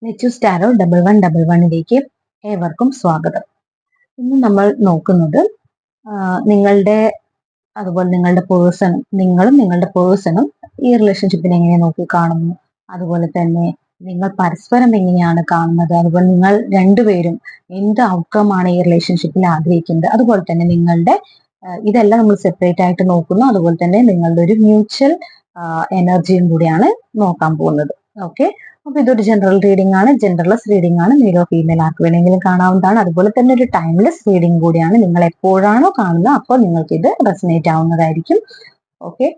നെറ്റ്യൂസ് tarot 1111ലേക്ക് ഏവർക്കും സ്വാഗതം. ഇന്ന് നമ്മൾ നോക്കുന്നത് നിങ്ങളുടെ അതുപോലെ നിങ്ങളുടെ പേഴ്സണും നിങ്ങളുടെ പേഴ്സണും ഈ റിലേഷൻഷിപ്പിനെ എങ്ങനെ നോക്കി കാണുന്നു, അതുപോലെ തന്നെ നിങ്ങൾ പരസ്പരം എങ്ങനെയാണ് കാണുന്നത്, അതുപോലെ നിങ്ങൾ രണ്ടുപേരും എന്ത് ഔട്ട്കം ആണ് ഈ റിലേഷൻഷിപ്പിൽ ആഗ്രഹിക്കുന്നത്, അതുപോലെ തന്നെ നിങ്ങളുടെ ഇതെല്ലാം നമ്മൾ സെപ്പറേറ്റ് ആയിട്ട് നോക്കുന്നു. അതുപോലെ തന്നെ നിങ്ങളുടെ ഒരു മ്യൂച്വൽ എനർജിയും കൂടിയാണ് നോക്കാൻ പോകുന്നത്. ഓക്കെ, അപ്പൊ ഇതൊരു ജനറൽ റീഡിംഗ് ആണ്, ജെൻഡർലെസ് റീഡിംഗ് ആണ്, മെയിലോ ഫീമെയിൽ ആർക്ക് വേണമെങ്കിലും കാണാവുന്നതാണ്. അതുപോലെ തന്നെ ഒരു ടൈംലെസ് റീഡിംഗ് കൂടിയാണ്. നിങ്ങൾ എപ്പോഴാണോ കാണുന്നത് അപ്പോൾ നിങ്ങൾക്ക് ഇത് റെസനേറ്റ് ആവുന്നതായിരിക്കും. ഓക്കെ,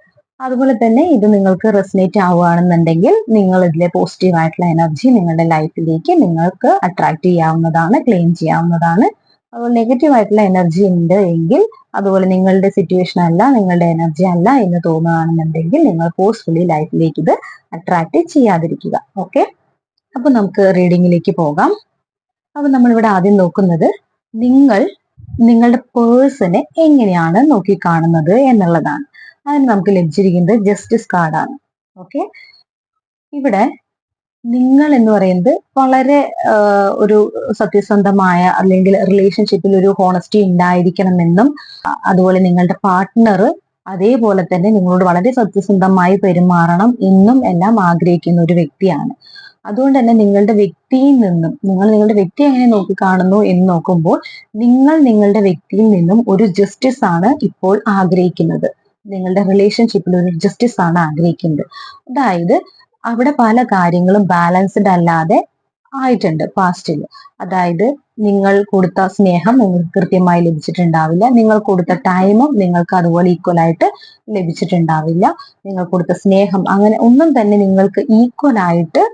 അതുപോലെ തന്നെ ഇത് നിങ്ങൾക്ക് റെസനേറ്റ് ആവുകയാണെന്നുണ്ടെങ്കിൽ നിങ്ങൾ ഇതിലെ പോസിറ്റീവ് ആയിട്ടുള്ള എനർജി നിങ്ങളുടെ ലൈഫിലേക്ക് നിങ്ങൾക്ക് അട്രാക്ട് ചെയ്യാവുന്നതാണ്, ക്ലെയിം ചെയ്യാവുന്നതാണ്. അതുപോലെ നെഗറ്റീവ് ആയിട്ടുള്ള എനർജി ഉണ്ട് എങ്കിൽ, അതുപോലെ നിങ്ങളുടെ സിറ്റുവേഷൻ അല്ല, നിങ്ങളുടെ എനർജി അല്ല എന്ന് തോന്നുകയാണെന്നുണ്ടെങ്കിൽ നിങ്ങൾ ഫോഴ്സ്ഫുള്ളി ലൈഫിലേക്ക് ഇത് അട്രാക്ട് ചെയ്യാതിരിക്കുക. ഓക്കെ, അപ്പൊ നമുക്ക് റീഡിങ്ങിലേക്ക് പോകാം. അപ്പൊ നമ്മളിവിടെ ആദ്യം നോക്കുന്നത് നിങ്ങളുടെ പേഴ്സണെ എങ്ങനെയാണ് നോക്കി കാണുന്നത് എന്നുള്ളതാണ്. അതിന് നമുക്ക് ലഭിച്ചിരിക്കുന്നത് ജസ്റ്റിസ് കാർഡാണ്. ഓക്കെ, ഇവിടെ നിങ്ങൾ എന്ന് പറയുന്നത് വളരെ ഒരു സത്യസന്ധമായ, അല്ലെങ്കിൽ റിലേഷൻഷിപ്പിൽ ഒരു ഹോണസ്റ്റി ഉണ്ടായിരിക്കണമെന്നും, അതുപോലെ നിങ്ങളുടെ പാർട്ട്ണർ അതേപോലെ തന്നെ നിങ്ങളോട് വളരെ സത്യസന്ധമായി പെരുമാറണം എന്നും എല്ലാം ആഗ്രഹിക്കുന്ന ഒരു വ്യക്തിയാണ്. അതുകൊണ്ട് തന്നെ നിങ്ങളുടെ വ്യക്തിയിൽ നിന്നും, നിങ്ങൾ നിങ്ങളുടെ വ്യക്തി എങ്ങനെ നോക്കി കാണുന്നു എന്ന് നോക്കുമ്പോൾ, നിങ്ങൾ നിങ്ങളുടെ വ്യക്തിയിൽ നിന്നും ഒരു ജസ്റ്റിസ് ആണ് ഇപ്പോൾ ആഗ്രഹിക്കുന്നത്. നിങ്ങളുടെ റിലേഷൻഷിപ്പിൽ ഒരു ജസ്റ്റിസ് ആണ് ആഗ്രഹിക്കുന്നത്. അതായത് അവിടെ പല കാര്യങ്ങളും ബാലൻസ്ഡ് അല്ലാതെ ആയിട്ടുണ്ട് പാസ്റ്റിൽ. അതായത് നിങ്ങൾ കൊടുത്ത സ്നേഹം നിങ്ങൾക്ക് കൃത്യമായി ലഭിച്ചിട്ടുണ്ടാവില്ല, നിങ്ങൾ കൊടുത്ത ടൈമും നിങ്ങൾക്ക് അതുപോലെ ഈക്വൽ ആയിട്ട് ലഭിച്ചിട്ടുണ്ടാവില്ല, നിങ്ങൾ കൊടുത്ത സ്നേഹം അങ്ങനെ ഒന്നും തന്നെ നിങ്ങൾക്ക് ഈക്വൽ ആയിട്ട്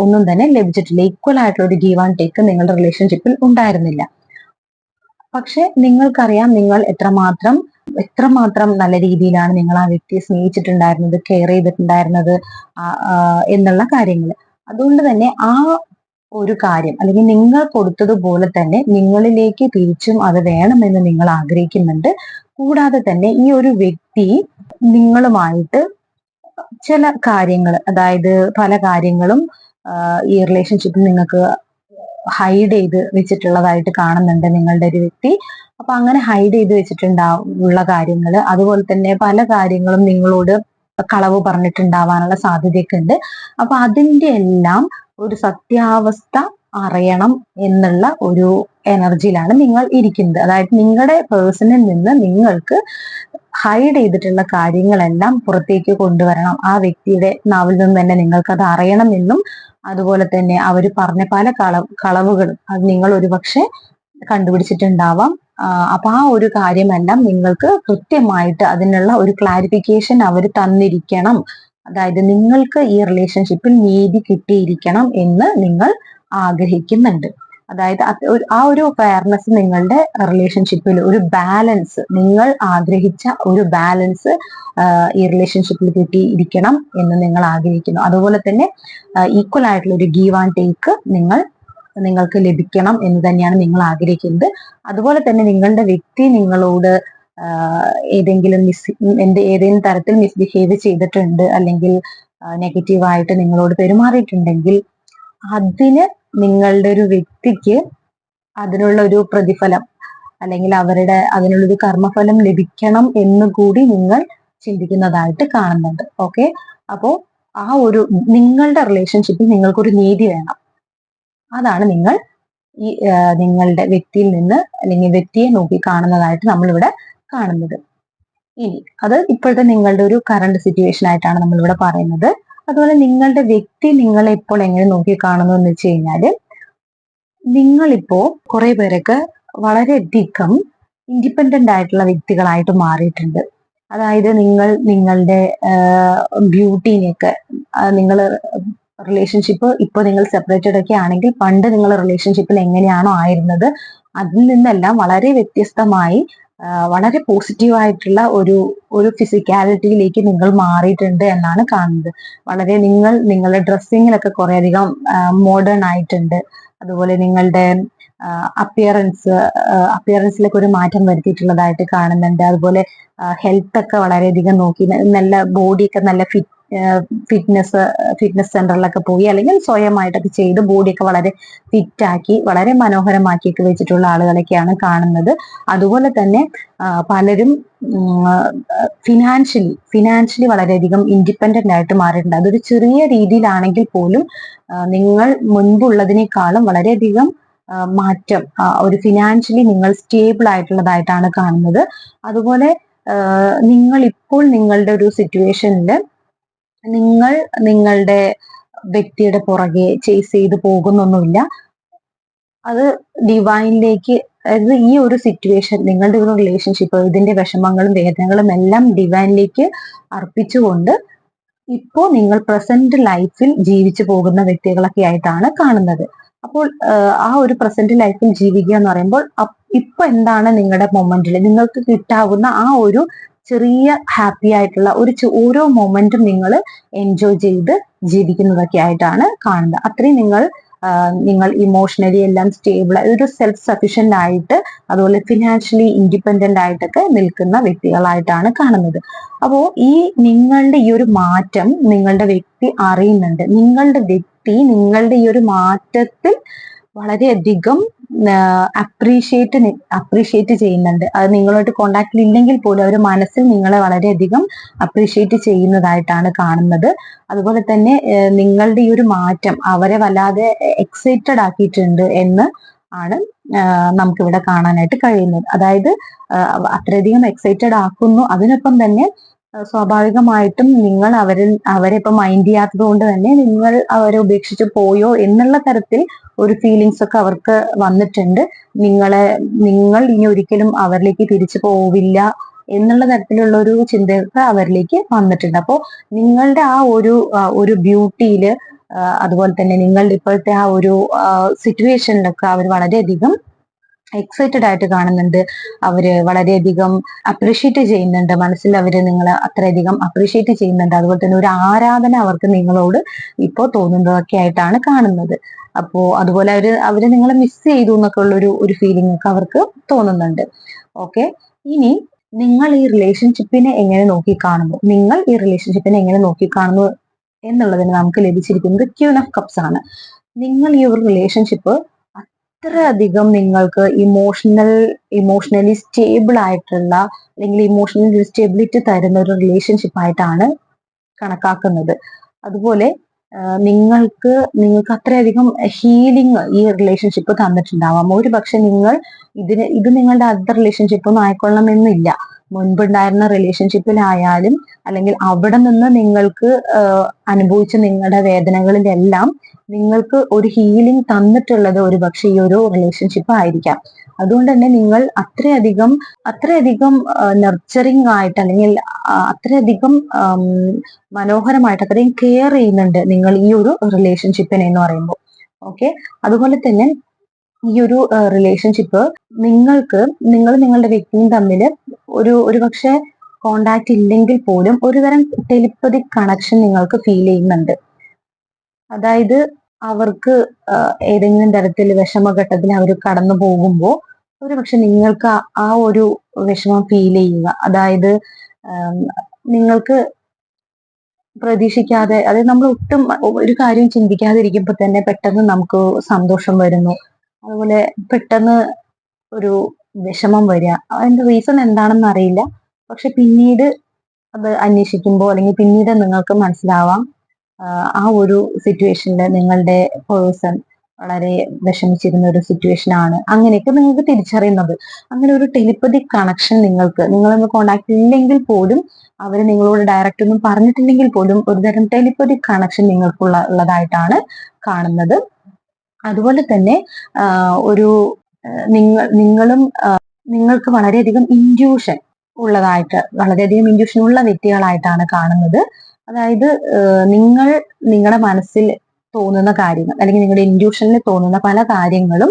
ഒന്നും തന്നെ ലഭിച്ചിട്ടില്ല. ഈക്വൽ ആയിട്ടുള്ള ഒരു ഗീവ് ആൻഡ് ടേക്ക് നിങ്ങളുടെ റിലേഷൻഷിപ്പിൽ ഉണ്ടായിരുന്നില്ല. പക്ഷെ നിങ്ങൾക്കറിയാം നിങ്ങൾ എത്രമാത്രം നല്ല രീതിയിലാണ് നിങ്ങൾ ആ വ്യക്തിയെ സ്നേഹിച്ചിട്ടുണ്ടായിരുന്നത്, കെയർ ചെയ്തിട്ടുണ്ടായിരുന്നത് എന്നുള്ള കാര്യങ്ങൾ. അതുകൊണ്ട് തന്നെ ആ ഒരു കാര്യം, അല്ലെങ്കിൽ നിങ്ങൾ കൊടുത്തതുപോലെ തന്നെ നിങ്ങളിലേക്ക് തിരിച്ചും അത് വേണമെന്ന് നിങ്ങൾ ആഗ്രഹിക്കുന്നുണ്ട്. കൂടാതെ തന്നെ ഈ ഒരു വ്യക്തി നിങ്ങളുമായിട്ട് ചില കാര്യങ്ങൾ, അതായത് പല കാര്യങ്ങളും ഈ റിലേഷൻഷിപ്പിൽ നിങ്ങൾക്ക് ഹൈഡ് ചെയ്ത് വെച്ചിട്ടുള്ളതായിട്ട് കാണുന്നുണ്ട് നിങ്ങളുടെ ഒരു വ്യക്തി. അപ്പൊ അങ്ങനെ ഹൈഡ് ചെയ്ത് വെച്ചിട്ടുള്ള കാര്യങ്ങൾ, അതുപോലെ തന്നെ പല കാര്യങ്ങളും നിങ്ങളോട് കളവ് പറഞ്ഞിട്ടുണ്ടാവാനുള്ള സാധ്യതയൊക്കെ ഉണ്ട്. അപ്പൊ അതിന്റെ എല്ലാം ഒരു സത്യാവസ്ഥ അറിയണം എന്നുള്ള ഒരു എനർജിയിലാണ് നിങ്ങൾ ഇരിക്കുന്നത്. അതായത് നിങ്ങളുടെ പേഴ്സണിൽ നിന്ന് നിങ്ങൾക്ക് ഹൈഡ് ചെയ്തിട്ടുള്ള കാര്യങ്ങളെല്ലാം പുറത്തേക്ക് കൊണ്ടുവരണം. ആ വ്യക്തിയുടെ നാവിൽ നിന്ന് തന്നെ നിങ്ങൾക്ക് അത് അറിയണമെന്നും, അതുപോലെ തന്നെ അവർ പറഞ്ഞ പല കളവുകളും അത് നിങ്ങൾ ഒരുപക്ഷെ കണ്ടുപിടിച്ചിട്ടുണ്ടാവാം. അപ്പൊ ആ ഒരു കാര്യമെല്ലാം നിങ്ങൾക്ക് കൃത്യമായിട്ട് അതിനുള്ള ഒരു ക്ലാരിഫിക്കേഷൻ അവർ തന്നിരിക്കണം. അതായത് നിങ്ങൾക്ക് ഈ റിലേഷൻഷിപ്പിൽ നീതി കിട്ടിയിരിക്കണം എന്ന് നിങ്ങൾ ആഗ്രഹിക്കുന്നുണ്ട്. അതായത് ആ ഒരു ഫെയർനെസ് നിങ്ങളുടെ റിലേഷൻഷിപ്പിൽ, ഒരു ബാലൻസ്, നിങ്ങൾ ആഗ്രഹിച്ച ഒരു ബാലൻസ് ഈ റിലേഷൻഷിപ്പിൽ കിട്ടിയിരിക്കണം എന്ന് നിങ്ങൾ ആഗ്രഹിക്കുന്നു. അതുപോലെ തന്നെ ഈക്വൽ ആയിട്ടുള്ള ഒരു ഗീവ് ആൻഡ് ടേക്ക് നിങ്ങൾക്ക് ലഭിക്കണം എന്ന് തന്നെയാണ് നിങ്ങൾ ആഗ്രഹിക്കുന്നത്. അതുപോലെ തന്നെ നിങ്ങളുടെ വ്യക്തി നിങ്ങളോട് ഏതെങ്കിലും തരത്തിൽ മിസ്ബിഹേവ് ചെയ്തിട്ടുണ്ട്, അല്ലെങ്കിൽ നെഗറ്റീവായിട്ട് നിങ്ങളോട് പെരുമാറിയിട്ടുണ്ടെങ്കിൽ അതിന് നിങ്ങളുടെ ഒരു വ്യക്തിക്ക് അതിനുള്ള ഒരു പ്രതിഫലം, അല്ലെങ്കിൽ അതിനുള്ളൊരു കർമ്മഫലം ലഭിക്കണം എന്ന് കൂടി നിങ്ങൾ ചിന്തിക്കുന്നതായിട്ട് കാണുന്നുണ്ട്. ഓക്കെ, അപ്പോ ആ ഒരു നിങ്ങളുടെ റിലേഷൻഷിപ്പിൽ നിങ്ങൾക്കൊരു നീതി വേണം. അതാണ് നിങ്ങൾ ഈ നിങ്ങളുടെ വ്യക്തിയിൽ നിന്ന്, അല്ലെങ്കിൽ വ്യക്തിയെ നോക്കി കാണുന്നതായിട്ട് നമ്മളിവിടെ കാണുന്നത്. ഇനി അത് ഇപ്പോഴത്തെ നിങ്ങളുടെ ഒരു കറണ്ട് സിറ്റുവേഷൻ ആയിട്ടാണ് നമ്മളിവിടെ പറയുന്നത്. അതുപോലെ നിങ്ങളുടെ വ്യക്തി നിങ്ങളെ ഇപ്പോൾ എങ്ങനെ നോക്കി കാണുന്നു എന്ന് വെച്ച് കഴിഞ്ഞാല്, നിങ്ങളിപ്പോ കുറെ പേരൊക്കെ വളരെയധികം ഇൻഡിപെൻഡന്റ് ആയിട്ടുള്ള വ്യക്തികളായിട്ട് മാറിയിട്ടുണ്ട്. അതായത് നിങ്ങളുടെ ബ്യൂട്ടീനെയൊക്കെ, നിങ്ങൾ റിലേഷൻഷിപ്പ് ഇപ്പോൾ നിങ്ങൾ സെപ്പറേറ്റഡ് ഒക്കെ ആണെങ്കിൽ പണ്ട് നിങ്ങൾ റിലേഷൻഷിപ്പിൽ എങ്ങനെയാണോ ആയിരുന്നത് അതിൽ നിന്നെല്ലാം വളരെ വ്യത്യസ്തമായി വളരെ പോസിറ്റീവായിട്ടുള്ള ഒരു ഫിസിക്കാലിറ്റിയിലേക്ക് നിങ്ങൾ മാറിയിട്ടുണ്ട് എന്നാണ് കാണുന്നത്. വളരെ നിങ്ങളുടെ ഡ്രസ്സിങ്ങിലൊക്കെ കുറേയധികം മോഡേൺ ആയിട്ടുണ്ട്. അതുപോലെ നിങ്ങളുടെ അപ്പിയറൻസിലൊക്കെ ഒരു മാറ്റം വരുത്തിയിട്ടുള്ളതായിട്ട് കാണുന്നുണ്ട്. അതുപോലെ ഹെൽത്ത് ഒക്കെ വളരെയധികം നോക്കി നല്ല ബോഡിയൊക്കെ നല്ല ഫിറ്റ്നസ് സെന്ററിലൊക്കെ പോയി അല്ലെങ്കിൽ സ്വയമായിട്ടൊക്കെ ചെയ്ത് ബോഡിയൊക്കെ വളരെ ഫിറ്റാക്കി വളരെ മനോഹരമാക്കിയൊക്കെ വെച്ചിട്ടുള്ള ആളുകളൊക്കെയാണ് കാണുന്നത്. അതുപോലെ തന്നെ പലരും ഫിനാൻഷ്യലി വളരെയധികം ഇൻഡിപെൻഡന്റ് ആയിട്ട് മാറിയിട്ടുണ്ട്. അതൊരു ചെറിയ രീതിയിലാണെങ്കിൽ പോലും നിങ്ങൾ മുൻപുള്ളതിനേക്കാളും വളരെയധികം മാറ്റം, ഒരു ഫിനാൻഷ്യലി നിങ്ങൾ സ്റ്റേബിൾ ആയിട്ടുള്ളതായിട്ടാണ് കാണുന്നത്. അതുപോലെ നിങ്ങൾ ഇപ്പോൾ നിങ്ങളുടെ ഒരു സിറ്റുവേഷനിൽ നിങ്ങൾ നിങ്ങളുടെ വ്യക്തിയുടെ പുറകെ ചേസ് ചെയ്ത് പോകുന്നൊന്നുമില്ല. അത് ഡിവൈനിലേക്ക്, അതായത് ഈ ഒരു സിറ്റുവേഷൻ, നിങ്ങളുടെ ഒരു റിലേഷൻഷിപ്പ്, ഇതിന്റെ വിഷമങ്ങളും വേദനകളും എല്ലാം ഡിവൈനിലേക്ക് അർപ്പിച്ചുകൊണ്ട് ഇപ്പോ നിങ്ങൾ പ്രസന്റ് ലൈഫിൽ ജീവിച്ചു പോകുന്ന വ്യക്തികളൊക്കെ ആയിട്ടാണ് കാണുന്നത്. അപ്പോൾ ആ ഒരു പ്രസന്റ് ലൈഫിൽ ജീവിക്കുക എന്ന് പറയുമ്പോൾ ഇപ്പൊ എന്താണ് നിങ്ങളുടെ മൊമെന്റിൽ നിങ്ങൾക്ക് കിട്ടാവുന്ന ആ ഒരു ചെറിയ ഹാപ്പി ആയിട്ടുള്ള ഓരോ മൊമെന്റും നിങ്ങൾ എൻജോയ് ചെയ്ത് ജീവിക്കുന്നതൊക്കെ ആയിട്ടാണ് കാണുന്നത്. അത്രയും നിങ്ങൾ ഇമോഷണലി എല്ലാം സ്റ്റേബിൾ, ഒരു സെൽഫ് സഫീഷ്യന്റ് ആയിട്ട് അതുപോലെ ഫിനാൻഷ്യലി ഇൻഡിപെൻഡന്റ് ആയിട്ടൊക്കെ നിൽക്കുന്ന വ്യക്തികളായിട്ടാണ് കാണുന്നത്. അപ്പോ നിങ്ങളുടെ ഈ ഒരു മാറ്റം നിങ്ങളുടെ വ്യക്തി അറിയുന്നുണ്ട്. നിങ്ങളുടെ ഈ ഒരു മാറ്റത്തിൽ വളരെയധികം അപ്രീഷിയേറ്റ് ചെയ്യുന്നുണ്ട്. അത് നിങ്ങളായിട്ട് കോണ്ടാക്റ്റിൽ ഇല്ലെങ്കിൽ പോലും അവർ മനസ്സിൽ നിങ്ങളെ വളരെയധികം അപ്രീഷിയേറ്റ് ചെയ്യുന്നതായിട്ടാണ് കാണുന്നത്. അതുപോലെ തന്നെ നിങ്ങളുടെ ഈ ഒരു മാറ്റം അവരെ വല്ലാതെ എക്സൈറ്റഡ് ആക്കിയിട്ടുണ്ട് എന്ന് ആണ് നമുക്കിവിടെ കാണാനായിട്ട് കഴിയുന്നത്. അതായത് അത്രയധികം എക്സൈറ്റഡ് ആക്കുന്നു. അതിനൊപ്പം തന്നെ സ്വാഭാവികമായിട്ടും നിങ്ങൾ അവരെ ഇപ്പൊ മൈൻഡ് ചെയ്യാത്തത് കൊണ്ട് തന്നെ നിങ്ങൾ അവരെ ഉപേക്ഷിച്ച് പോയോ എന്നുള്ള തരത്തിൽ ഒരു ഫീലിങ്സ് ഒക്കെ അവർക്ക് വന്നിട്ടുണ്ട്. നിങ്ങൾ ഇനി ഒരിക്കലും അവരിലേക്ക് തിരിച്ചു പോവില്ല എന്നുള്ള തരത്തിലുള്ള ഒരു ചിന്തയൊക്കെ അവരിലേക്ക് വന്നിട്ടുണ്ട്. അപ്പോൾ നിങ്ങളുടെ ആ ഒരു ബ്യൂട്ടിയില്, അതുപോലെ തന്നെ നിങ്ങളുടെ ഇപ്പോഴത്തെ ആ ഒരു സിറ്റുവേഷനിലൊക്കെ അവർ വളരെയധികം എക്സൈറ്റഡ് ആയിട്ട് കാണുന്നുണ്ട്. അവര് വളരെയധികം അപ്രീഷിയേറ്റ് ചെയ്യുന്നുണ്ട്. മനസ്സിൽ അവര് നിങ്ങളെ അത്രയധികം അപ്രീഷിയേറ്റ് ചെയ്യുന്നുണ്ട്. അതുപോലെ തന്നെ ഒരു ആരാധന അവർക്ക് നിങ്ങളോട് ഇപ്പോൾ തോന്നുന്നതൊക്കെ ആയിട്ടാണ് കാണുന്നത്. അപ്പോ അതുപോലെ അവര് നിങ്ങളെ മിസ് ചെയ്തു എന്നൊക്കെ ഉള്ള ഒരു ഫീലിംഗ് ഒക്കെ അവർക്ക് തോന്നുന്നുണ്ട്. ഓക്കെ, ഇനി നിങ്ങൾ ഈ റിലേഷൻഷിപ്പിനെ എങ്ങനെ നോക്കിക്കാണുന്നു എന്നുള്ളതിന് നമുക്ക് ലഭിച്ചിരിക്കുന്നത് ക്യൂൻ ഓഫ് കപ്സ് ആണ്. നിങ്ങൾ ഈ ഒരു റിലേഷൻഷിപ്പ് അത്രയധികം നിങ്ങൾക്ക് ഇമോഷണലി സ്റ്റേബിൾ ആയിട്ടുള്ള, അല്ലെങ്കിൽ ഇമോഷണലി സ്റ്റെബിലിറ്റി തരുന്ന ഒരു റിലേഷൻഷിപ്പ് ആയിട്ടാണ് കണക്കാക്കുന്നത്. അതുപോലെ നിങ്ങൾക്ക് അത്രയധികം ഹീലിംഗ് ഈ റിലേഷൻഷിപ്പ് തന്നിട്ടുണ്ടാവാം. ഒരു പക്ഷെ ഇത് നിങ്ങളുടെ അടുത്ത റിലേഷൻഷിപ്പ് ഒന്നും ആയിക്കൊള്ളണമെന്നില്ല. മുൻപുണ്ടായിരുന്ന റിലേഷൻഷിപ്പിലായാലും അല്ലെങ്കിൽ അവിടെ നിന്ന് നിങ്ങൾക്ക് അനുഭവിച്ച നിങ്ങളുടെ വേദനകളിലെല്ലാം നിങ്ങൾക്ക് ഒരു ഹീലിംഗ് തന്നിട്ടുള്ളത് ഒരു പക്ഷെ ഈ ഒരു റിലേഷൻഷിപ്പ് ആയിരിക്കാം. അതുകൊണ്ട് തന്നെ നിങ്ങൾ അത്രയധികം നർച്ചറിങ് ആയിട്ട്, അല്ലെങ്കിൽ അത്രയധികം മനോഹരമായിട്ട് അത്രയും കെയർ ചെയ്യുന്നുണ്ട് നിങ്ങൾ ഈ ഒരു റിലേഷൻഷിപ്പിനെ എന്ന് പറയുമ്പോൾ. ഓക്കെ, അതുപോലെ തന്നെ ഈ ഒരു റിലേഷൻഷിപ്പ് നിങ്ങളുടെ വ്യക്തിയും തമ്മിൽ ഒരു പക്ഷെ കോണ്ടാക്ട് ഇല്ലെങ്കിൽ പോലും ഒരുതരം ടെലിപ്പതിക് കണക്ഷൻ നിങ്ങൾക്ക് ഫീൽ ചെയ്യുന്നുണ്ട്. അതായത് അവർക്ക് ഏതെങ്കിലും തരത്തിൽ വിഷമഘട്ടത്തിൽ അവർ കടന്നു പോകുമ്പോൾ ഒരു പക്ഷെ നിങ്ങൾക്ക് ആ ഒരു വിഷമം ഫീൽ ചെയ്യുക, അതായത് നിങ്ങൾക്ക് പ്രതീക്ഷിക്കാതെ, അതായത് നമ്മൾ ഒട്ടും ഒരു കാര്യം ചിന്തിക്കാതിരിക്കുമ്പോൾ തന്നെ പെട്ടെന്ന് നമുക്ക് സന്തോഷം വരുന്നു. അതുപോലെ പെട്ടെന്ന് ഒരു വിഷമം വരിക, അതിന്റെ റീസൺ എന്താണെന്ന് അറിയില്ല. പക്ഷെ പിന്നീട് അത് അന്വേഷിക്കുമ്പോൾ അല്ലെങ്കിൽ പിന്നീട് നിങ്ങൾക്ക് മനസ്സിലാവാം ആ ഒരു സിറ്റുവേഷനിൽ നിങ്ങളുടെ പേഴ്സൺ വളരെ വിഷമിച്ചിരുന്ന ഒരു സിറ്റുവേഷൻ ആണ്. അങ്ങനെയൊക്കെ നിങ്ങൾക്ക് തിരിച്ചറിയുന്നത്. അങ്ങനെ ഒരു ടെലിപ്പതിക് കണക്ഷൻ നിങ്ങളൊന്ന് കോണ്ടാക്ട് ഇല്ലെങ്കിൽ പോലും, അവർ നിങ്ങളോട് ഡയറക്റ്റ് ഒന്നും പറഞ്ഞിട്ടില്ലെങ്കിൽ പോലും ഒരുതരം ടെലിപ്പതിക് കണക്ഷൻ ഉള്ളതായിട്ടാണ് കാണുന്നത്. അതുപോലെ തന്നെ നിങ്ങൾക്ക് വളരെയധികം ഇൻഡ്യൂഷൻ ഉള്ള വ്യക്തികളായിട്ടാണ് കാണുന്നത്. അതായത് നിങ്ങളുടെ മനസ്സിൽ തോന്നുന്ന കാര്യങ്ങൾ, അല്ലെങ്കിൽ നിങ്ങളുടെ ഇൻഡ്യൂഷനിൽ തോന്നുന്ന പല കാര്യങ്ങളും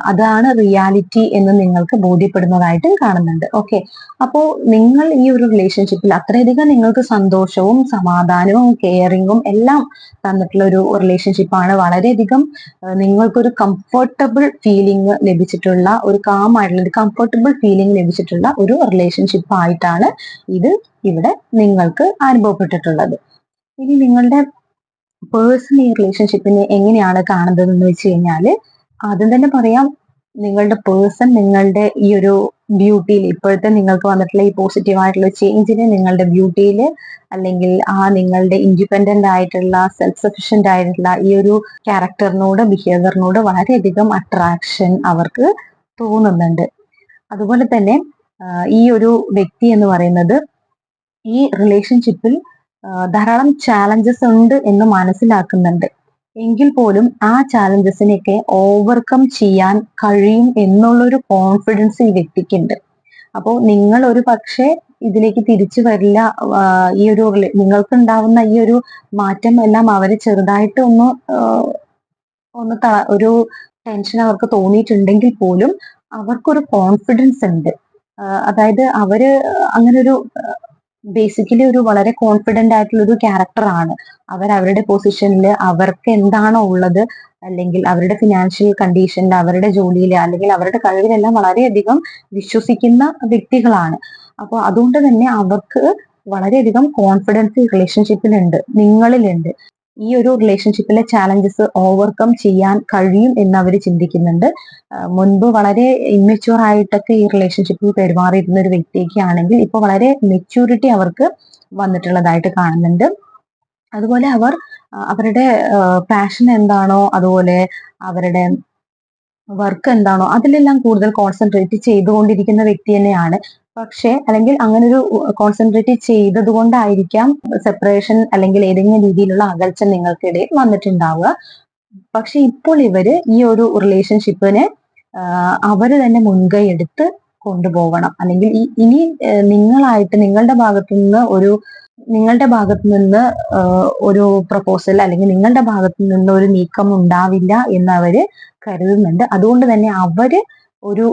അതാണ് റിയാലിറ്റി എന്ന് നിങ്ങൾക്ക് ബോധ്യപ്പെടുന്നതായിട്ടും കാണുന്നുണ്ട്. ഓക്കെ, അപ്പോ നിങ്ങൾ ഈ ഒരു റിലേഷൻഷിപ്പിൽ അത്രയധികം നിങ്ങൾക്ക് സന്തോഷവും സമാധാനവും കെയറിങ്ങും എല്ലാം തന്നിട്ടുള്ള ഒരു റിലേഷൻഷിപ്പാണ്. വളരെയധികം നിങ്ങൾക്കൊരു കംഫർട്ടബിൾ ഫീലിംഗ് ലഭിച്ചിട്ടുള്ള, ഒരു കാം ആയിട്ടുള്ള ഒരു കംഫർട്ടബിൾ ഫീലിംഗ് ലഭിച്ചിട്ടുള്ള ഒരു റിലേഷൻഷിപ്പ് ആയിട്ടാണ് ഇത് ഇവിടെ നിങ്ങൾക്ക് അനുഭവപ്പെട്ടിട്ടുള്ളത്. ഇനി നിങ്ങളുടെ പേഴ്സൺ ഈ റിലേഷൻഷിപ്പിനെ എങ്ങനെയാണ് കാണുന്നത് എന്ന് വെച്ച് കഴിഞ്ഞാല്, ആദ്യം തന്നെ പറയാം, നിങ്ങളുടെ പേഴ്സൺ നിങ്ങളുടെ ഈ ഒരു ബ്യൂട്ടിയിൽ, ഇപ്പോഴത്തെ നിങ്ങൾക്ക് വന്നിട്ടുള്ള ഈ പോസിറ്റീവ് ആയിട്ടുള്ള ചേഞ്ചിന്, നിങ്ങളുടെ ബ്യൂട്ടിയിൽ അല്ലെങ്കിൽ നിങ്ങളുടെ ഇൻഡിപെൻഡന്റ് ആയിട്ടുള്ള സെൽഫ് സഫിഷ്യന്റ് ആയിട്ടുള്ള ഈ ഒരു ക്യാരക്ടറിനോട്, ബിഹേവിയറിനോട് വളരെയധികം അട്രാക്ഷൻ അവർക്ക് തോന്നുന്നുണ്ട്. അതുപോലെ തന്നെ ഈ ഒരു വ്യക്തി എന്ന് പറയുന്നത് ഈ റിലേഷൻഷിപ്പിൽ ധാരാളം ചാലഞ്ചസ് ഉണ്ട് എന്ന് മനസ്സിലാക്കുന്നുണ്ട്. എങ്കിൽ പോലും ആ ചാലഞ്ചസിനെയൊക്കെ ഓവർകം ചെയ്യാൻ കഴിയും എന്നുള്ളൊരു കോൺഫിഡൻസ് ഈ വ്യക്തിക്കുണ്ട്. അപ്പോൾ നിങ്ങൾ ഒരു പക്ഷേ ഇതിലേക്ക് തിരിച്ചു വരില്ല. ഈ ഒരു നിങ്ങൾക്ക് ഉണ്ടാവുന്ന ഈ ഒരു മാറ്റം എല്ലാം അവരെ ചെറുതായിട്ട് ഒരു ടെൻഷൻ അവർക്ക് തോന്നിയിട്ടുണ്ടെങ്കിൽ പോലും അവർക്കൊരു കോൺഫിഡൻസ് ഉണ്ട്. അതായത് അവര് അങ്ങനെ ഒരു ബേസിക്കലി ഒരു വളരെ കോൺഫിഡന്റ് ആയിട്ടുള്ള ഒരു ക്യാരക്ടറാണ്. അവരുടെ പൊസിഷനിൽ അവർക്ക് എന്താണോ ഉള്ളത്, അല്ലെങ്കിൽ അവരുടെ ഫിനാൻഷ്യൽ കണ്ടീഷനിൽ, അവരുടെ ജോലിയിൽ, അല്ലെങ്കിൽ അവരുടെ കഴിവിലെല്ലാം വളരെയധികം വിശ്വസിക്കുന്ന വ്യക്തികളാണ്. അപ്പോൾ അതുകൊണ്ട് തന്നെ അവർക്ക് വളരെയധികം കോൺഫിഡൻസ് ഈ റിലേഷൻഷിപ്പിലുണ്ട്, നിങ്ങളിലുണ്ട്. ഈ ഒരു റിലേഷൻഷിപ്പിലെ ചാലഞ്ചസ് ഓവർകം ചെയ്യാൻ കഴിയും എന്ന് അവർ ചിന്തിക്കുന്നുണ്ട്. മുൻപ് വളരെ ഇമ്മെച്യൂർ ആയിട്ടൊക്കെ ഈ റിലേഷൻഷിപ്പിൽ പെരുമാറിയിരുന്ന ഒരു വ്യക്തിയൊക്കെ ആണെങ്കിൽ ഇപ്പോൾ വളരെ മെച്യൂരിറ്റി അവർക്ക് വന്നിട്ടുള്ളതായിട്ട് കാണുന്നുണ്ട്. അതുപോലെ അവരുടെ പാഷൻ എന്താണോ, അതുപോലെ അവരുടെ വർക്ക് എന്താണോ അതിലെല്ലാം കൂടുതൽ കോൺസെൻട്രേറ്റ് ചെയ്തുകൊണ്ടിരിക്കുന്ന വ്യക്തി തന്നെയാണ്. പക്ഷെ അല്ലെങ്കിൽ അങ്ങനെ ഒരു കോൺസെൻട്രേറ്റ് ചെയ്തത് കൊണ്ടായിരിക്കാം സെപ്പറേഷൻ അല്ലെങ്കിൽ ഏതെങ്കിലും രീതിയിലുള്ള അകൽച്ച നിങ്ങൾക്കിടയിൽ വന്നിട്ടുണ്ടാവുക. പക്ഷെ ഇപ്പോൾ ഇവര് ഈ ഒരു റിലേഷൻഷിപ്പിനെ അവര് തന്നെ മുൻകൈ എടുത്ത് കൊണ്ടുപോകണം. അല്ലെങ്കിൽ ഇനി നിങ്ങളായിട്ട് നിങ്ങളുടെ ഭാഗത്തു നിന്ന് ഒരു പ്രപ്പോസൽ അല്ലെങ്കിൽ നിങ്ങളുടെ ഭാഗത്തു നിന്ന് ഒരു നീക്കം ഉണ്ടാവില്ല എന്ന് അവര് കരുതുന്നുണ്ട്. അതുകൊണ്ട് തന്നെ അവര് ഒരു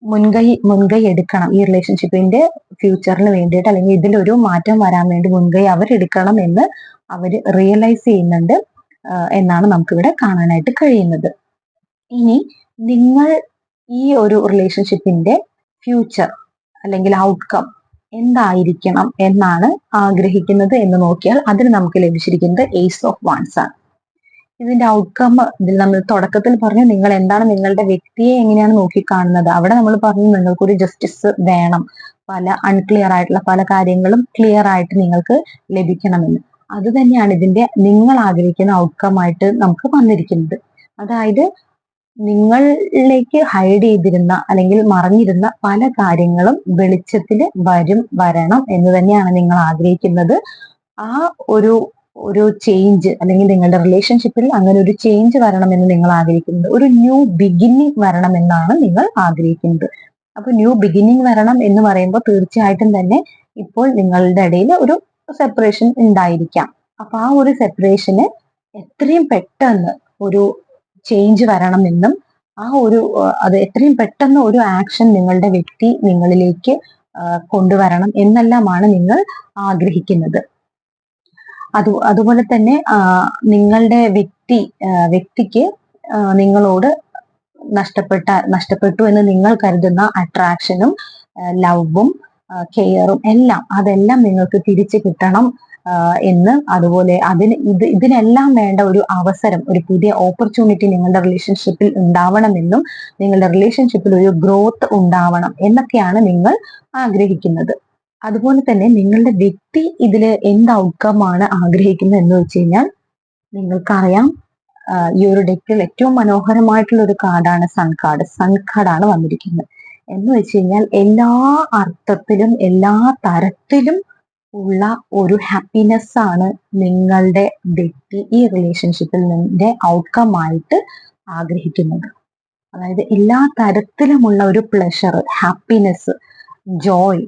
മുൻകൈ എടുക്കണം ഈ റിലേഷൻഷിപ്പിന്റെ ഫ്യൂച്ചറിന് വേണ്ടിയിട്ട്, അല്ലെങ്കിൽ ഇതിലൊരു മാറ്റം വരാൻ വേണ്ടി മുൻകൈ അവരെടുക്കണം എന്ന് അവര് റിയലൈസ് ചെയ്യുന്നുണ്ട് എന്നാണ് നമുക്കിവിടെ കാണാനായിട്ട് കഴിയുന്നത്. ഇനി നിങ്ങൾ ഈ ഒരു റിലേഷൻഷിപ്പിന്റെ ഫ്യൂച്ചർ അല്ലെങ്കിൽ ഔട്ട്കം എന്തായിരിക്കണം എന്നാണ് ആഗ്രഹിക്കുന്നത് എന്ന് നോക്കിയാൽ അതിന് നമുക്ക് ലഭിച്ചിരിക്കുന്നത് ഏസ് ഓഫ് വാൻസ് ആണ്. ഇതിന്റെ ഔട്ട്കം ഇതിൽ നമ്മൾ തുടക്കത്തിൽ പറഞ്ഞു നിങ്ങൾ എന്താണ് നിങ്ങളുടെ വ്യക്തിയെ എങ്ങനെയാണ് നോക്കിക്കാണുന്നത്. അവിടെ നമ്മൾ പറഞ്ഞു നിങ്ങൾക്കൊരു ജസ്റ്റിസ് വേണം, പല അൺക്ലിയർ ആയിട്ടുള്ള പല കാര്യങ്ങളും ക്ലിയർ ആയിട്ട് നിങ്ങൾക്ക് ലഭിക്കണമെന്ന്. അത് തന്നെയാണ് ഇതിന്റെ നിങ്ങൾ ആഗ്രഹിക്കുന്ന ഔട്ട്കം ആയിട്ട് നമുക്ക് വന്നിരിക്കുന്നത്. അതായത് നിങ്ങളിലേക്ക് ഹൈഡ് ചെയ്തിരുന്ന അല്ലെങ്കിൽ മറഞ്ഞിരുന്ന പല കാര്യങ്ങളും വെളിച്ചത്തിൽ വരണം എന്ന് തന്നെയാണ് നിങ്ങൾ ആഗ്രഹിക്കുന്നത്. ആ ഒരു ചേഞ്ച് അല്ലെങ്കിൽ നിങ്ങളുടെ റിലേഷൻഷിപ്പിൽ അങ്ങനെ ഒരു ചേഞ്ച് വരണമെന്ന് നിങ്ങൾ ആഗ്രഹിക്കുന്നത്, ഒരു ന്യൂ ബിഗിന്നിങ് വരണമെന്നാണ് നിങ്ങൾ ആഗ്രഹിക്കുന്നത്. അപ്പൊ ന്യൂ ബിഗിന്നിങ് വരണം എന്ന് പറയുമ്പോൾ തീർച്ചയായിട്ടും തന്നെ ഇപ്പോൾ നിങ്ങളുടെ ഇടയിൽ ഒരു സെപ്പറേഷൻ ഉണ്ടായിരിക്കാം. അപ്പൊ ആ ഒരു സെപ്പറേഷന് എത്രയും പെട്ടെന്ന് ഒരു ചേഞ്ച് വരണമെന്നും അത് എത്രയും പെട്ടെന്ന് ഒരു ആക്ഷൻ നിങ്ങളുടെ വ്യക്തി നിങ്ങളിലേക്ക് കൊണ്ടുവരണം എന്നെല്ലാമാണ് നിങ്ങൾ ആഗ്രഹിക്കുന്നത്. അതുപോലെ തന്നെ നിങ്ങളുടെ വ്യക്തിക്ക് നിങ്ങളോട് നഷ്ടപ്പെട്ടു എന്ന് നിങ്ങൾ കരുതുന്ന അട്രാക്ഷനും ലവും കെയറും അതെല്ലാം നിങ്ങൾക്ക് തിരിച്ചു കിട്ടണം എന്ന്, അതുപോലെ ഇതിനെല്ലാം വേണ്ട ഒരു അവസരം, ഒരു പുതിയ ഓപ്പർച്യൂണിറ്റി നിങ്ങളുടെ റിലേഷൻഷിപ്പിൽ ഉണ്ടാവണമെന്നും നിങ്ങളുടെ റിലേഷൻഷിപ്പിൽ ഒരു ഗ്രോത്ത് ഉണ്ടാവണം എന്നൊക്കെയാണ് നിങ്ങൾ ആഗ്രഹിക്കുന്നത്. അതുപോലെ തന്നെ നിങ്ങളുടെ വ്യക്തി ഇതിൽ എന്ത് ഔട്ട്കമാണ് ആഗ്രഹിക്കുന്നത് എന്ന് വെച്ച് കഴിഞ്ഞാൽ, നിങ്ങൾക്കറിയാം ഈ ഒരു ഡെക്കിൽ ഏറ്റവും മനോഹരമായിട്ടുള്ള ഒരു കാർഡാണ് സൺ കാർഡാണ് വന്നിരിക്കുന്നത്. എന്ന് വെച്ച് കഴിഞ്ഞാൽ എല്ലാ അർത്ഥത്തിലും എല്ലാ തരത്തിലും ഉള്ള ഒരു ഹാപ്പിനെസ് ആണ് നിങ്ങളുടെ വ്യക്തി ഈ റിലേഷൻഷിപ്പിൽ നിന്റെ ഔട്ട്കം ആയിട്ട് ആഗ്രഹിക്കുന്നത്. അതായത് എല്ലാ തരത്തിലുമുള്ള ഒരു പ്ലഷർ, ഹാപ്പിനെസ്, ജോയ്,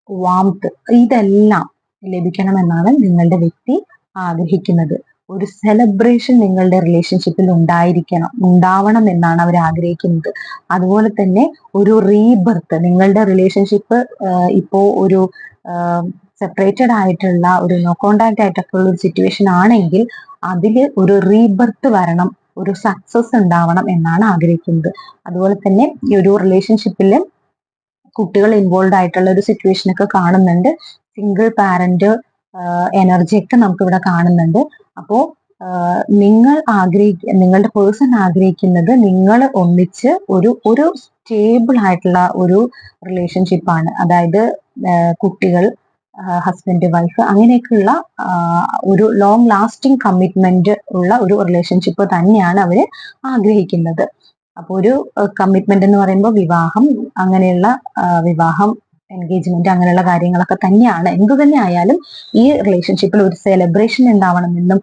വാംത്ത് ഇതെല്ലാം ലഭിക്കണമെന്നാണ് നിങ്ങളുടെ വ്യക്തി ആഗ്രഹിക്കുന്നത്. ഒരു സെലിബ്രേഷൻ നിങ്ങളുടെ റിലേഷൻഷിപ്പിൽ ഉണ്ടാവണം എന്നാണ് അവർ ആഗ്രഹിക്കുന്നത്. അതുപോലെ തന്നെ ഒരു റീബർത്ത്, നിങ്ങളുടെ റിലേഷൻഷിപ്പ് ഇപ്പോ ഒരു സെപ്പറേറ്റഡ് ആയിട്ടുള്ള ഒരു നോ കോണ്ടാക്ട് ആയിട്ടൊക്കെ ഉള്ള ഒരു സിറ്റുവേഷൻ ആണെങ്കിൽ അതിൽ ഒരു റീബർത്ത് വരണം, ഒരു സക്സസ് ഉണ്ടാവണം എന്നാണ് ആഗ്രഹിക്കുന്നത്. അതുപോലെ തന്നെ ഈ ഒരു റിലേഷൻഷിപ്പിൽ കുട്ടികൾ ഇൻവോൾവ് ആയിട്ടുള്ള ഒരു സിറ്റുവേഷൻ ഒക്കെ കാണുന്നുണ്ട്. സിംഗിൾ പാരന്റ് എനർജി ഒക്കെ നമുക്ക് ഇവിടെ കാണുന്നുണ്ട്. അപ്പോ നിങ്ങളുടെ പേഴ്സൺ ആഗ്രഹിക്കുന്നത് നിങ്ങൾ ഒന്നിച്ച് ഒരു സ്റ്റേബിൾ ആയിട്ടുള്ള ഒരു റിലേഷൻഷിപ്പാണ്. അതായത് കുട്ടികൾ, ഹസ്ബൻഡ് വൈഫ്, അങ്ങനെയൊക്കെയുള്ള ഒരു ലോങ് ലാസ്റ്റിംഗ് കമ്മിറ്റ്മെന്റ് ഉള്ള ഒരു റിലേഷൻഷിപ്പ് തന്നെയാണ് അവര് ആഗ്രഹിക്കുന്നത്. അപ്പോൾ ഒരു കമ്മിറ്റ്മെന്റ് എന്ന് പറയുമ്പോൾ വിവാഹം, എൻഗേജ്മെന്റ്, അങ്ങനെയുള്ള കാര്യങ്ങളൊക്കെ തന്നെയാണ്. എന്തു തന്നെ ആയാലും ഈ റിലേഷൻഷിപ്പിൽ ഒരു സെലിബ്രേഷൻ ഉണ്ടാവണമെന്നും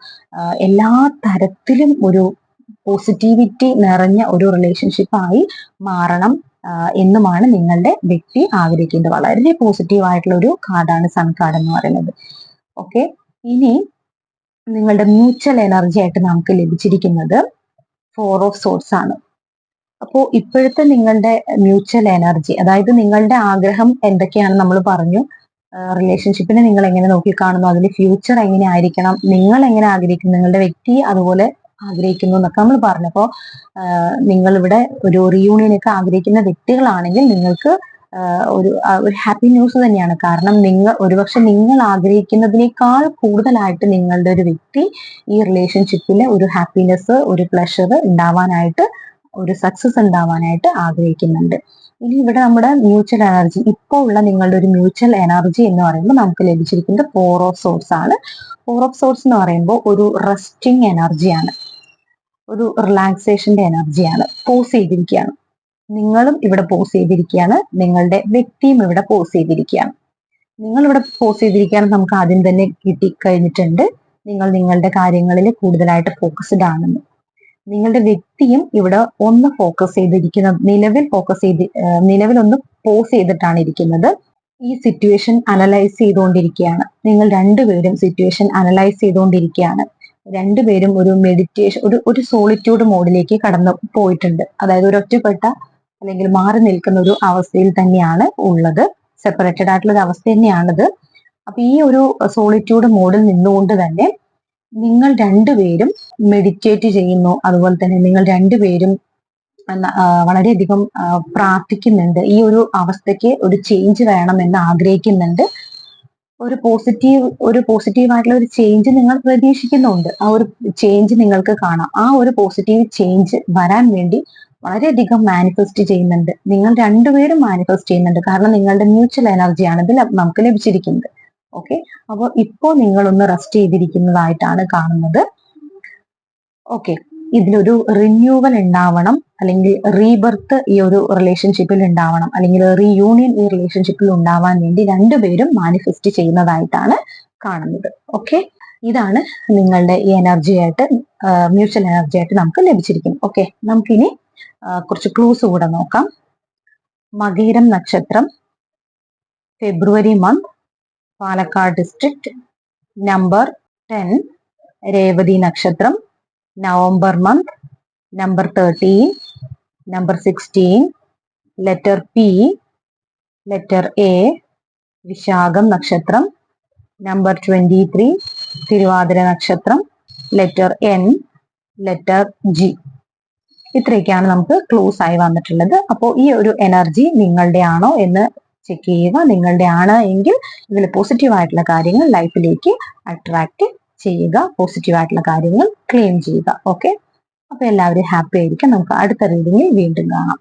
എല്ലാ തരത്തിലും ഒരു പോസിറ്റിവിറ്റി നിറഞ്ഞ ഒരു റിലേഷൻഷിപ്പായി മാറണം എന്നുമാണ് നിങ്ങളുടെ വ്യക്തി ആഗ്രഹിക്കുന്നത്. വളരെ പോസിറ്റീവ് ആയിട്ടുള്ള ഒരു കാർഡാണ് സൺ കാർഡ് എന്ന് പറയുന്നത്. ഓക്കെ, ഇനി നിങ്ങളുടെ മ്യൂച്വൽ എനർജി ആയിട്ട് നമുക്ക് ലഭിച്ചിരിക്കുന്നത് 4 ഓഫ് സോർട്സ് ആണ്. അപ്പോൾ ഇപ്പോഴത്തെ നിങ്ങളുടെ മ്യൂച്വൽ എനർജി, അതായത് നിങ്ങളുടെ ആഗ്രഹം എന്തൊക്കെയാണ് നമ്മൾ പറഞ്ഞു. റിലേഷൻഷിപ്പിനെ നിങ്ങൾ എങ്ങനെ നോക്കിക്കാണുന്നു, അതിന്റെ ഫ്യൂച്ചർ എങ്ങനെ ആയിരിക്കണം, നിങ്ങൾ എങ്ങനെ ആഗ്രഹിക്കുന്നു, നിങ്ങളുടെ വ്യക്തി അതുപോലെ ആഗ്രഹിക്കുന്നു എന്നൊക്കെ നമ്മൾ പറഞ്ഞു. അപ്പോൾ നിങ്ങൾ ഇവിടെ ഒരു റീയൂണിയനൊക്കെ ആഗ്രഹിക്കുന്ന വ്യക്തികളാണെങ്കിൽ നിങ്ങൾക്ക് ഒരു ഹാപ്പി ന്യൂസ് തന്നെയാണ്. കാരണം ഒരുപക്ഷെ നിങ്ങൾ ആഗ്രഹിക്കുന്നതിനേക്കാൾ കൂടുതലായിട്ട് നിങ്ങളുടെ ഒരു വ്യക്തി ഈ റിലേഷൻഷിപ്പിലെ ഒരു ഹാപ്പിനെസ്, ഒരു പ്ലഷർ ഉണ്ടാവാനായിട്ട്, ഒരു സക്സസ് ഉണ്ടാവാനായിട്ട് ആഗ്രഹിക്കുന്നുണ്ട്. ഇനി ഇവിടെ നമ്മുടെ മ്യൂച്വൽ എനർജി, ഇപ്പോൾ ഉള്ള നിങ്ങളുടെ ഒരു മ്യൂച്വൽ എനർജി എന്ന് പറയുമ്പോൾ നമുക്ക് ലഭിച്ചിരിക്കുന്നത് 4 ഓഫ് സോർട്സ് ആണ്. 4 ഓഫ് സോർട്സ് എന്ന് പറയുമ്പോൾ ഒരു റെസ്റ്റിംഗ് എനർജിയാണ്, ഒരു റിലാക്സേഷന്റെ എനർജിയാണ്. പോസ് ചെയ്തിരിക്കുകയാണ്, നിങ്ങളും ഇവിടെ പോസ് ചെയ്തിരിക്കുകയാണ്, നിങ്ങളുടെ വ്യക്തിയും ഇവിടെ പോസ് ചെയ്തിരിക്കുകയാണ്. നിങ്ങൾ ഇവിടെ പോസ് ചെയ്തിരിക്കുകയാണ്, നമുക്ക് ആദ്യം തന്നെ കിട്ടിക്കഴിഞ്ഞിട്ടുണ്ട്. നിങ്ങൾ നിങ്ങളുടെ കാര്യങ്ങളിൽ കൂടുതലായിട്ട് ഫോക്കസ്ഡ് ആണെന്ന്. നിങ്ങളുടെ വ്യക്തിയും ഇവിടെ ഒന്ന് ഫോക്കസ് ചെയ്തിരിക്കുന്നത്, നിലവിൽ ഒന്ന് പോസ് ചെയ്തിട്ടാണ് ഇരിക്കുന്നത്. ഈ സിറ്റുവേഷൻ അനലൈസ് ചെയ്തുകൊണ്ടിരിക്കുകയാണ്. നിങ്ങൾ രണ്ടുപേരും സിറ്റുവേഷൻ അനലൈസ് ചെയ്തുകൊണ്ടിരിക്കുകയാണ്. രണ്ടുപേരും ഒരു മെഡിറ്റേഷൻ, ഒരു സോളിറ്റ്യൂഡ് മോഡിലേക്ക് കടന്നു പോയിട്ടുണ്ട്. അതായത് ഒരു ഒറ്റപ്പെട്ട അല്ലെങ്കിൽ മാറി നിൽക്കുന്ന ഒരു അവസ്ഥയിൽ തന്നെയാണ് ഉള്ളത്. സെപ്പറേറ്റഡ് ആയിട്ടുള്ള ഒരു അവസ്ഥ തന്നെയാണിത്. അപ്പൊ ഈ ഒരു സോളിറ്റ്യൂഡ് മോഡിൽ നിന്നുകൊണ്ട് തന്നെ നിങ്ങൾ രണ്ടുപേരും മെഡിറ്റേറ്റ് ചെയ്യുന്നു. അതുപോലെ തന്നെ നിങ്ങൾ രണ്ടുപേരും വളരെയധികം പ്രാർത്ഥിക്കുന്നുണ്ട്. ഈ ഒരു അവസ്ഥയ്ക്ക് ഒരു ചേഞ്ച് വേണമെന്ന് ആഗ്രഹിക്കുന്നുണ്ട്. ഒരു പോസിറ്റീവ് ആയിട്ടുള്ള ഒരു ചേഞ്ച് നിങ്ങൾ പ്രതീക്ഷിക്കുന്നുണ്ട്. ആ ഒരു ചേഞ്ച് നിങ്ങൾക്ക് കാണാം. ആ ഒരു പോസിറ്റീവ് ചേഞ്ച് വരാൻ വേണ്ടി വളരെയധികം മാനിഫെസ്റ്റ് ചെയ്യുന്നുണ്ട്. നിങ്ങൾ രണ്ടുപേരും മാനിഫെസ്റ്റ് ചെയ്യുന്നുണ്ട്. കാരണം നിങ്ങളുടെ മ്യൂച്വൽ എനർജിയാണ് ഇതിൽ നമുക്ക് ലഭിച്ചിരിക്കുന്നത്. ഓക്കെ, അപ്പോൾ ഇപ്പോൾ നിങ്ങളൊന്ന് റെസ്റ്റ് ചെയ്തിരിക്കുന്നതായിട്ടാണ് കാണുന്നത്. ഓക്കെ, ഇതിലൊരു റിന്യൂവൽ ഉണ്ടാവണം, അല്ലെങ്കിൽ റീബർത്ത് ഈ ഒരു റിലേഷൻഷിപ്പിൽ ഉണ്ടാവണം, അല്ലെങ്കിൽ റീയൂണിയൻ ഈ റിലേഷൻഷിപ്പിൽ ഉണ്ടാവാൻ വേണ്ടി രണ്ടുപേരും മാനിഫെസ്റ്റ് ചെയ്യുന്നതായിട്ടാണ് കാണുന്നത്. ഓക്കെ, ഇതാണ് നിങ്ങളുടെ ഈ എനർജിയായിട്ട്, മ്യൂച്വൽ എനർജിയായിട്ട് നമുക്ക് ലഭിച്ചിരിക്കുന്നത്. ഓക്കെ, നമുക്കിനി കുറച്ച് ക്ലൂസ് കൂടെ നോക്കാം. മകയിരം നക്ഷത്രം, February month, Palakkad district, number 10. Revathi നക്ഷത്രം, November month, number 13, number 16, letter P, letter A. Vishakham നക്ഷത്രം, നമ്പർ 23, തിരുവാതിര നക്ഷത്രം, ലെറ്റർ എൻ, ലെറ്റർ ജി. ഇത്രയൊക്കെയാണ് നമുക്ക് ക്ലൂസ് ആയി വന്നിട്ടുള്ളത്. അപ്പോൾ ഈ ഒരു എനർജി നിങ്ങളുടെ ആണോ എന്ന് ചെക്ക് ചെയ്യുക. നിങ്ങളുടെ ആണ് എങ്കിൽ ഇതിൽ പോസിറ്റീവ് ആയിട്ടുള്ള കാര്യങ്ങൾ ലൈഫിലേക്ക് അട്രാക്ട് ചെയ്യുക, പോസിറ്റീവ് ആയിട്ടുള്ള കാര്യങ്ങൾ ക്ലെയിം ചെയ്യുക. ഓക്കെ, അപ്പൊ എല്ലാവരും ഹാപ്പി ആയിരിക്കും. നമുക്ക് അടുത്ത റീഡിങ്ങിൽ വീണ്ടും കാണാം.